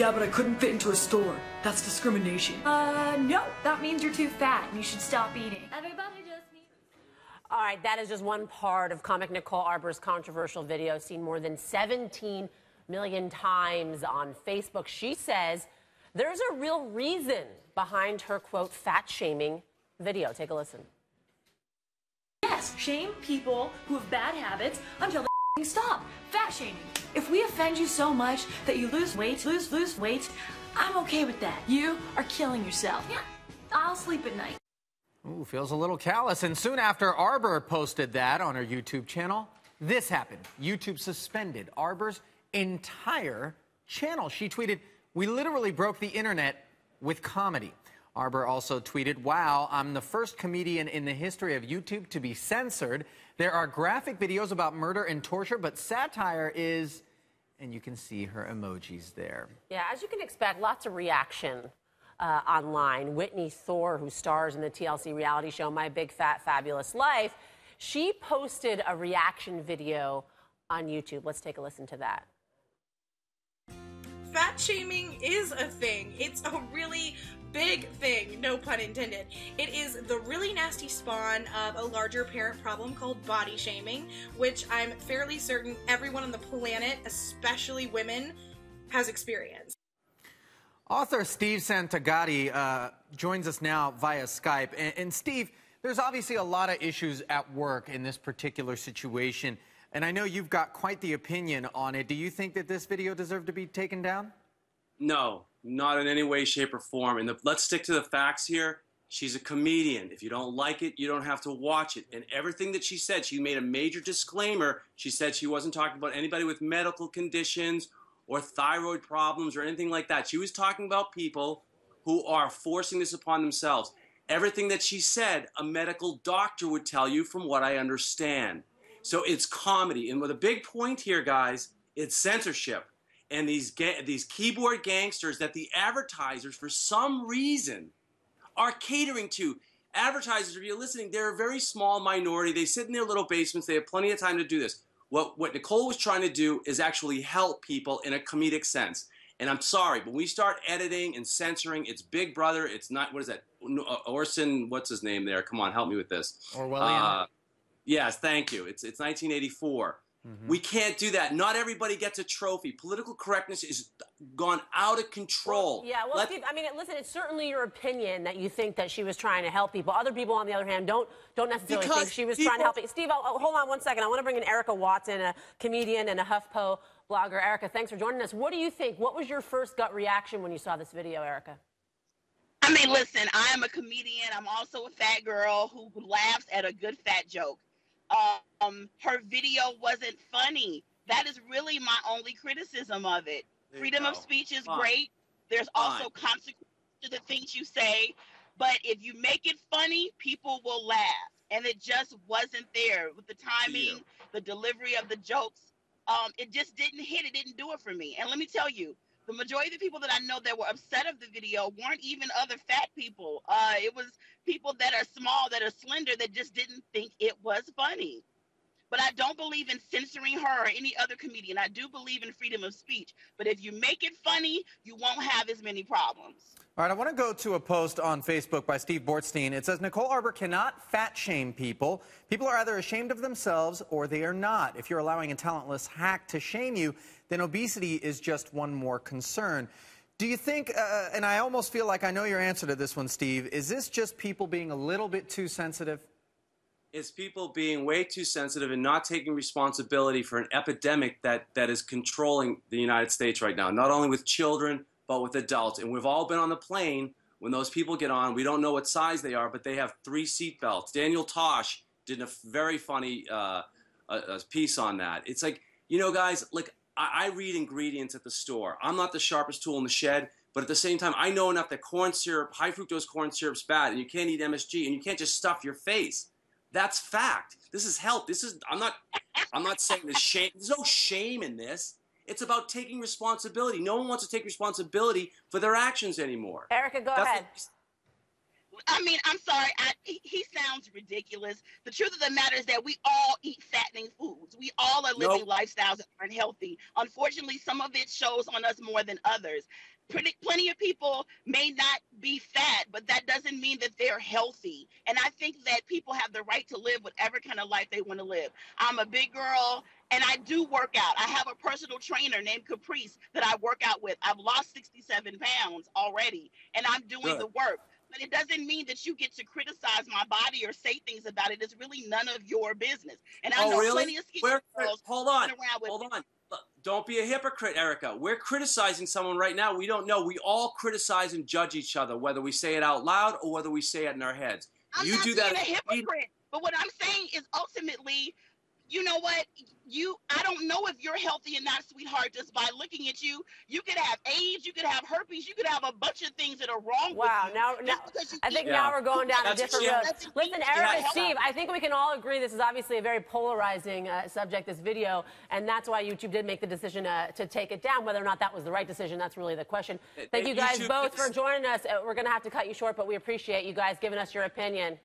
Yeah, but I couldn't fit into a store. That's discrimination. No, that means you're too fat and you should stop eating. Everybody just needs... All right, that is just one part of comic Nicole Arbour's controversial video, seen more than 17 million times on Facebook. She says there's a real reason behind her, quote, fat-shaming video. Take a listen. Yes, shame people who have bad habits until they stop. Fat shaming. If we offend you so much that you lose weight, I'm okay with that. You are killing yourself. Yeah, I'll sleep at night. Ooh, feels a little callous. And soon after Arbour posted that on her YouTube channel, this happened. YouTube suspended Arbour's entire channel. She tweeted, "We literally broke the internet with comedy." Arbour also tweeted, "Wow, I'm the first comedian in the history of YouTube to be censored. There are graphic videos about murder and torture, but satire is..." And you can see her emojis there. Yeah, as you can expect, lots of reaction online. Whitney Thor, who stars in the TLC reality show My Big Fat Fabulous Life, she posted a reaction video on YouTube. Let's take a listen to that. Fat shaming is a thing. It's a really big thing, no pun intended. It is the really nasty spawn of a larger parent problem called body shaming, which I'm fairly certain everyone on the planet, especially women, has experienced. Author Steve Santagati joins us now via Skype. And Steve, there's obviously a lot of issues at work in this particular situation. And I know you've got quite the opinion on it. Do you think that this video deserved to be taken down? No, not in any way, shape, or form. And let's stick to the facts here. She's a comedian. If you don't like it, you don't have to watch it. And everything that she said, she made a major disclaimer. She said she wasn't talking about anybody with medical conditions or thyroid problems or anything like that. She was talking about people who are forcing this upon themselves. Everything that she said, a medical doctor would tell you from what I understand. So it's comedy. And with a big point here, guys, it's censorship. And these keyboard gangsters that the advertisers, for some reason, are catering to. Advertisers, if you're listening, they're a very small minority. They sit in their little basements. They have plenty of time to do this. What Nicole was trying to do is actually help people in a comedic sense. And I'm sorry, but when we start editing and censoring, it's Big Brother. It's not, what is that? Orson, what's his name there? Come on, help me with this. Orwellian. Yes, thank you. It's 1984. Mm-hmm. We can't do that. Not everybody gets a trophy. Political correctness is gone out of control. Well, Steve, I mean, listen, it's certainly your opinion that you think that she was trying to help people. Other people, on the other hand, don't necessarily think she was trying to help people. Steve, hold on one second. I want to bring in Erica Watson, a comedian and a HuffPo blogger. Erica, thanks for joining us. What do you think? What was your first gut reaction when you saw this video, Erica? I mean, listen, I am a comedian. I'm also a fat girl who laughs at a good fat joke. Her video wasn't funny. That is really my only criticism of it. Freedom of speech is great. There's also consequences to the things you say. But if you make it funny, people will laugh. And it just wasn't there. With the timing, the delivery of the jokes, it just didn't hit. It didn't do it for me. And let me tell you, the majority of the people that I know that were upset of the video weren't even other fat people. It was people that are small, that are slender, that just didn't think it was funny. But I don't believe in censoring her or any other comedian. I do believe in freedom of speech. But if you make it funny, you won't have as many problems. All right, I want to go to a post on Facebook by Steve Bortstein. It says, Nicole Arbour cannot fat shame people. People are either ashamed of themselves or they are not. If you're allowing a talentless hack to shame you, then obesity is just one more concern. Do you think, and I almost feel like I know your answer to this one, Steve, is this just people being a little bit too sensitive? It's people being way too sensitive and not taking responsibility for an epidemic that is controlling the United States right now, not only with children, but with adults. And we've all been on the plane. When those people get on, we don't know what size they are, but they have 3 seat belts. Daniel Tosh did a very funny a piece on that. It's like, you know, guys, like, I read ingredients at the store. I'm not the sharpest tool in the shed, but at the same time, I know enough that corn syrup, high fructose corn syrup's bad, and you can't eat MSG, and you can't just stuff your face. That's fact. This is health. This is, I'm not saying there's shame. There's no shame in this. It's about taking responsibility. No one wants to take responsibility for their actions anymore. Erica, go ahead. I mean, I'm sorry. He sounds ridiculous. The truth of the matter is that we all eat fattening foods. We all are living lifestyles that aren't healthy. Unfortunately, some of it shows on us more than others. Plenty of people may not be fat, but that doesn't mean that they're healthy. And I think that people have the right to live whatever kind of life they want to live. I'm a big girl and I do work out. I have a personal trainer named Caprice that I work out with. I've lost 67 pounds already and I'm doing the work. But it doesn't mean that you get to criticize my body or say things about it. It's really none of your business. And I know plenty of skinny girls hold on. around with Hold on. Don't be a hypocrite, Erica. We're criticizing someone right now. We don't know. We all criticize and judge each other, whether we say it out loud or whether we say it in our heads. I'm not being a hypocrite. But what I'm saying is ultimately, you know what? I don't know if you're healthy or not, sweetheart, just by looking at you. You could have AIDS, you could have herpes, you could have a bunch of things that are wrong with you. Now I think now we're going down a different road. Listen, Erica and Steve, I think we can all agree this is obviously a very polarizing subject, this video, and that's why YouTube did make the decision to take it down. Whether or not that was the right decision, that's really the question. Thank you guys both for joining us. We're going to have to cut you short, but we appreciate you guys giving us your opinion.